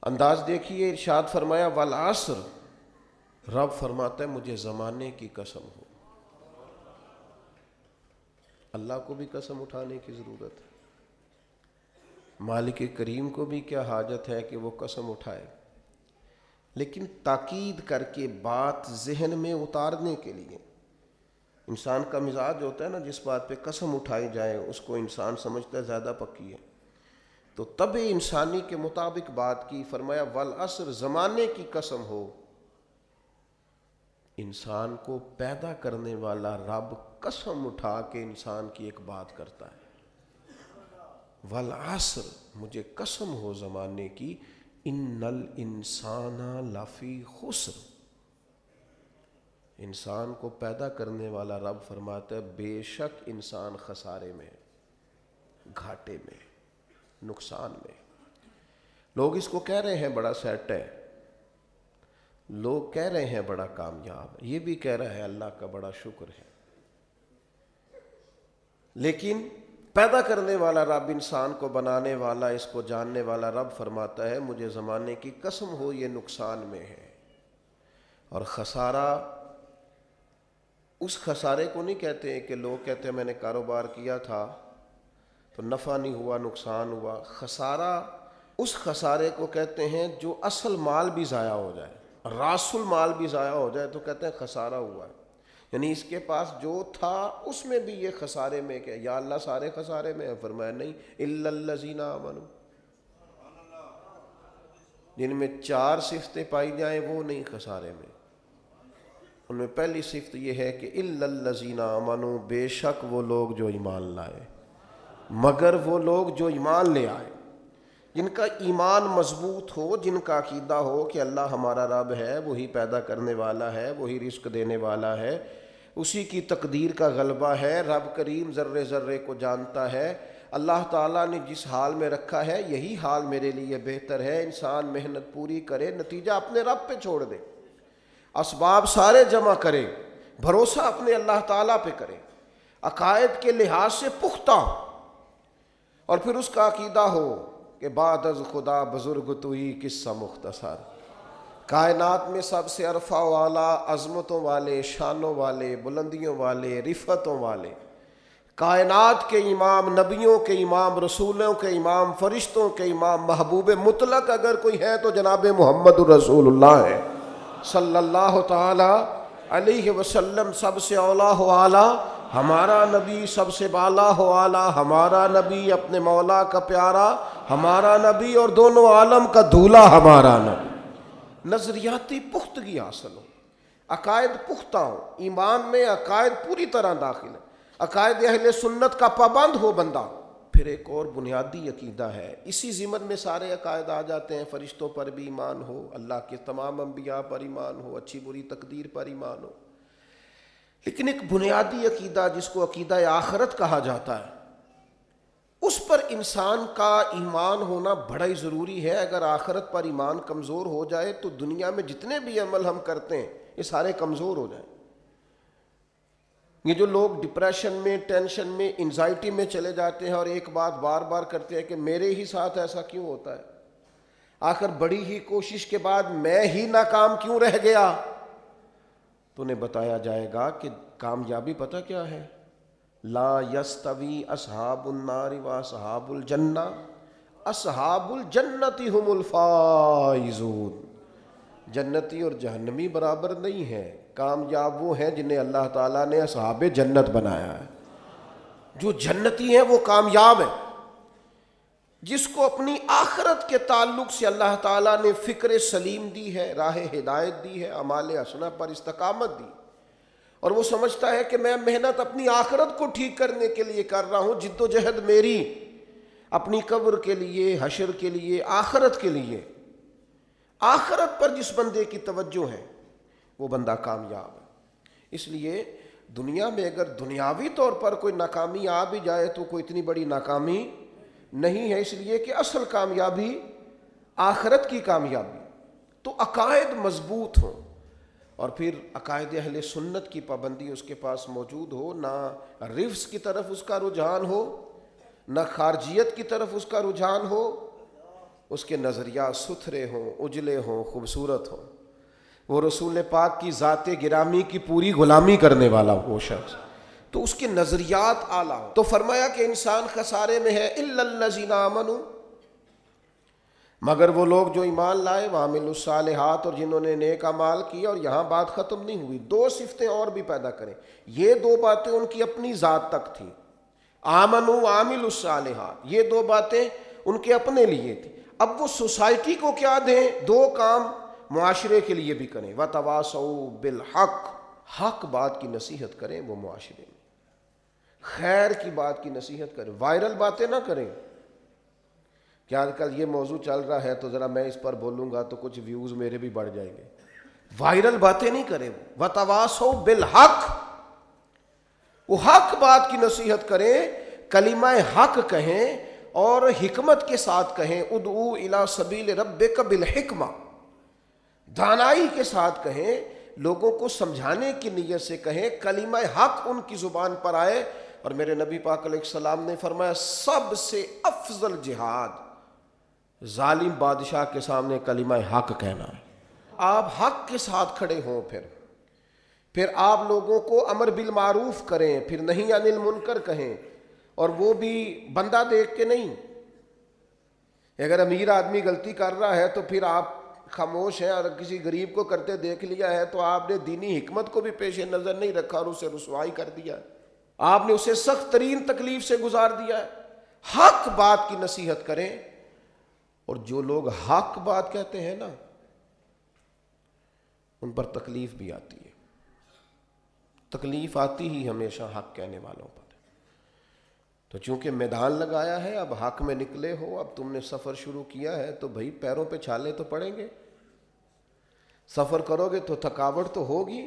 انداز دیکھیے، ارشاد فرمایا والعصر، رب فرماتا ہے مجھے زمانے کی قسم ہو۔ اللہ کو بھی قسم اٹھانے کی ضرورت ہے، مالک کریم کو بھی کیا حاجت ہے کہ وہ قسم اٹھائے، لیکن تاکید کر کے بات ذہن میں اتارنے کے لیے۔ انسان کا مزاج ہوتا ہے نا، جس بات پہ قسم اٹھائی جائے اس کو انسان سمجھتا ہے زیادہ پکی ہے، تو طبع انسانی کے مطابق بات کی، فرمایا والعصر، زمانے کی قسم ہو۔ انسان کو پیدا کرنے والا رب قسم اٹھا کے انسان کی ایک بات کرتا ہے، والعصر، مجھے قسم ہو زمانے کی، ان الانسان لفی خسر۔ انسان کو پیدا کرنے والا رب فرماتا ہے بے شک انسان خسارے میں، گھاٹے میں، نقصان میں۔ لوگ اس کو کہہ رہے ہیں بڑا سیٹ ہے، لوگ کہہ رہے ہیں بڑا کامیاب، یہ بھی کہہ رہا ہے اللہ کا بڑا شکر ہے، لیکن پیدا کرنے والا رب، انسان کو بنانے والا، اس کو جاننے والا رب فرماتا ہے مجھے زمانے کی قسم ہو یہ نقصان میں ہے۔ اور خسارہ، اس خسارے کو نہیں کہتے ہیں کہ لوگ کہتے ہیں میں نے کاروبار کیا تھا تو نفع نہیں ہوا، نقصان ہوا۔ خسارہ اس خسارے کو کہتے ہیں جو اصل مال بھی ضائع ہو جائے، راس المال بھی ضائع ہو جائے تو کہتے ہیں خسارہ ہوا ہے، یعنی اس کے پاس جو تھا اس میں بھی یہ خسارے میں کیا؟ یا اللہ سارے خسارے میں ہے؟ فرمایا نہیں، الا الذین آمنوا، جن میں 4 صفتیں پائی جائیں وہ نہیں خسارے میں۔ ان میں پہلی صفت یہ ہے کہ الا الذین آمنوا، بے شک وہ لوگ جو ایمان لائے، مگر وہ لوگ جو ایمان لے آئے، جن کا ایمان مضبوط ہو، جن کا عقیدہ ہو کہ اللہ ہمارا رب ہے، وہی پیدا کرنے والا ہے، وہی رزق دینے والا ہے، اسی کی تقدیر کا غلبہ ہے، رب کریم ذرے ذرے کو جانتا ہے، اللہ تعالیٰ نے جس حال میں رکھا ہے یہی حال میرے لیے بہتر ہے۔ انسان محنت پوری کرے، نتیجہ اپنے رب پہ چھوڑ دے، اسباب سارے جمع کرے، بھروسہ اپنے اللہ تعالیٰ پہ کرے، عقائد کے لحاظ سے پختہ، اور پھر اس کا عقیدہ ہو کہ بعد از خدا بزرگ تو ہی قصہ مختصر۔ کائنات میں سب سے عرفہ والا، عظمتوں والے، شانوں والے، بلندیوں والے، رفتوں والے، کائنات کے امام، نبیوں کے امام، رسولوں کے امام، فرشتوں کے امام، محبوب مطلق اگر کوئی ہے تو جناب محمد رسول اللہ ہے صلی اللہ تعالی علیہ وسلم۔ سب سے اولا ہو اعلیٰ ہمارا نبی، سب سے بالا ہو اعلیٰ ہمارا نبی، اپنے مولا کا پیارا ہمارا نبی، اور دونوں عالم کا دھولا ہمارا نبی۔ نظریاتی پختگی حاصل ہو، عقائد پختہ ہو، ایمان میں عقائد پوری طرح داخل ہے، عقائد اہل سنت کا پابند ہو بندہ۔ پھر ایک اور بنیادی عقیدہ ہے، اسی ضمن میں سارے عقائد آ جاتے ہیں، فرشتوں پر بھی ایمان ہو، اللہ کے تمام انبیاء پر ایمان ہو، اچھی بری تقدیر پر ایمان ہو، لیکن ایک بنیادی عقیدہ جس کو عقیدہ آخرت کہا جاتا ہے، اس پر انسان کا ایمان ہونا بڑا ہی ضروری ہے۔ اگر آخرت پر ایمان کمزور ہو جائے تو دنیا میں جتنے بھی عمل ہم کرتے ہیں یہ سارے کمزور ہو جائیں۔ یہ جو لوگ ڈپریشن میں، ٹینشن میں، انزائٹی میں چلے جاتے ہیں اور ایک بات بار بار کرتے ہیں کہ میرے ہی ساتھ ایسا کیوں ہوتا ہے، آخر بڑی ہی کوشش کے بعد میں ہی ناکام کیوں رہ گیا، تو انہیں بتایا جائے گا کہ کامیابی پتہ کیا ہے؟ لا یستوی اصحاب النار و اصحاب الجنہ، اصحاب الجنت هم الفائزون۔ جنتی اور جہنمی برابر نہیں ہیں، کامیاب وہ ہیں جنہیں اللہ تعالیٰ نے اصحاب جنت بنایا ہے۔ جو جنتی ہیں وہ کامیاب ہیں، جس کو اپنی آخرت کے تعلق سے اللہ تعالیٰ نے فکر سلیم دی ہے، راہ ہدایت دی ہے، اعمال حسنہ پر استقامت دی، اور وہ سمجھتا ہے کہ میں محنت اپنی آخرت کو ٹھیک کرنے کے لیے کر رہا ہوں، جد و جہد میری اپنی قبر کے لیے، حشر کے لیے، آخرت کے لیے۔ آخرت پر جس بندے کی توجہ ہے وہ بندہ کامیاب ہے۔ اس لیے دنیا میں اگر دنیاوی طور پر کوئی ناکامی آ بھی جائے تو کوئی اتنی بڑی ناکامی نہیں ہے، اس لیے کہ اصل کامیابی آخرت کی کامیابی۔ تو عقائد مضبوط ہوں، اور پھر عقائد اہل سنت کی پابندی اس کے پاس موجود ہو، نہ رفض کی طرف اس کا رجحان ہو، نہ خارجیت کی طرف اس کا رجحان ہو، اس کے نظریات ستھرے ہوں، اجلے ہوں، خوبصورت ہوں، وہ رسول پاک کی ذات گرامی کی پوری غلامی کرنے والا وہ شخص، تو اس کے نظریات اعلیٰ ہوں۔ تو فرمایا کہ انسان خسارے میں ہے الا الذین آمنوا، مگر وہ لوگ جو ایمان لائے، وعملوا الصالحات، اور جنہوں نے نیک اعمال کیا۔ اور یہاں بات ختم نہیں ہوئی، دو صفتیں اور بھی پیدا کریں۔ یہ دو باتیں ان کی اپنی ذات تک تھیں، آمنوا وعملوا الصالحات، یہ دو باتیں ان کے اپنے لیے تھی۔ اب وہ سوسائٹی کو کیا دیں؟ دو کام معاشرے کے لیے بھی کریں، وتواصوا بالحق، حق بات کی نصیحت کریں وہ معاشرے میں، خیر کی بات کی نصیحت کریں، وائرل باتیں نہ کریں۔ کہ آج کل یہ موضوع چل رہا ہے تو ذرا میں اس پر بولوں گا تو کچھ ویوز میرے بھی بڑھ جائیں گے، وائرل باتیں نہیں کریں۔ وتواصوا بالحق، وہ حق بات کی نصیحت کریں، کلمہ حق کہیں اور حکمت کے ساتھ کہیں، ادعو الی سبیل ربک بالحکمہ، دانائی کے ساتھ کہیں، لوگوں کو سمجھانے کی نیت سے کہیں، کلمہ حق ان کی زبان پر آئے۔ اور میرے نبی پاک علیہ السلام نے فرمایا سب سے افضل جہاد ظالم بادشاہ کے سامنے کلمہ حق کہنا ہے۔ آپ حق کے ساتھ کھڑے ہوں، پھر آپ لوگوں کو امر بالمعروف کریں، پھر نہی عن المنکر کہیں، اور وہ بھی بندہ دیکھ کے نہیں۔ اگر امیر آدمی غلطی کر رہا ہے تو پھر آپ خاموش ہیں، اور کسی غریب کو کرتے دیکھ لیا ہے تو آپ نے دینی حکمت کو بھی پیش نظر نہیں رکھا اور اسے رسوائی کر دیا، آپ نے اسے سخت ترین تکلیف سے گزار دیا ہے۔ حق بات کی نصیحت کریں، اور جو لوگ حق بات کہتے ہیں نا ان پر تکلیف بھی آتی ہے، تکلیف آتی ہی ہمیشہ حق کہنے والوں پر۔ تو چونکہ میدان لگایا ہے، اب حق میں نکلے ہو، اب تم نے سفر شروع کیا ہے تو بھائی پیروں پہ چھالے تو پڑیں گے، سفر کرو گے تو تھکاوٹ تو ہوگی،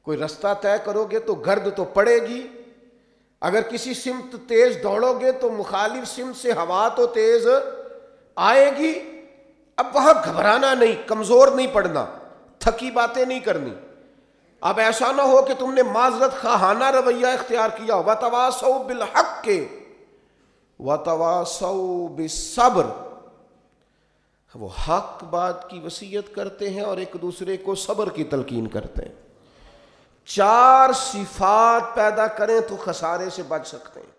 کوئی رستہ طے کرو گے تو گرد تو پڑے گی، اگر کسی سمت تیز دوڑو گے تو مخالف سمت سے ہوا تو تیز آئے گی۔ اب وہاں گھبرانا نہیں، کمزور نہیں پڑنا، تھکی باتیں نہیں کرنی۔ اب ایسا نہ ہو کہ تم نے معذرت خواہانہ رویہ اختیار کیا، وتواصوا بالحق وتواصوا بالصبر، وہ حق بات کی وصیت کرتے ہیں اور ایک دوسرے کو صبر کی تلقین کرتے ہیں۔ چار صفات پیدا کریں تو خسارے سے بچ سکتے ہیں۔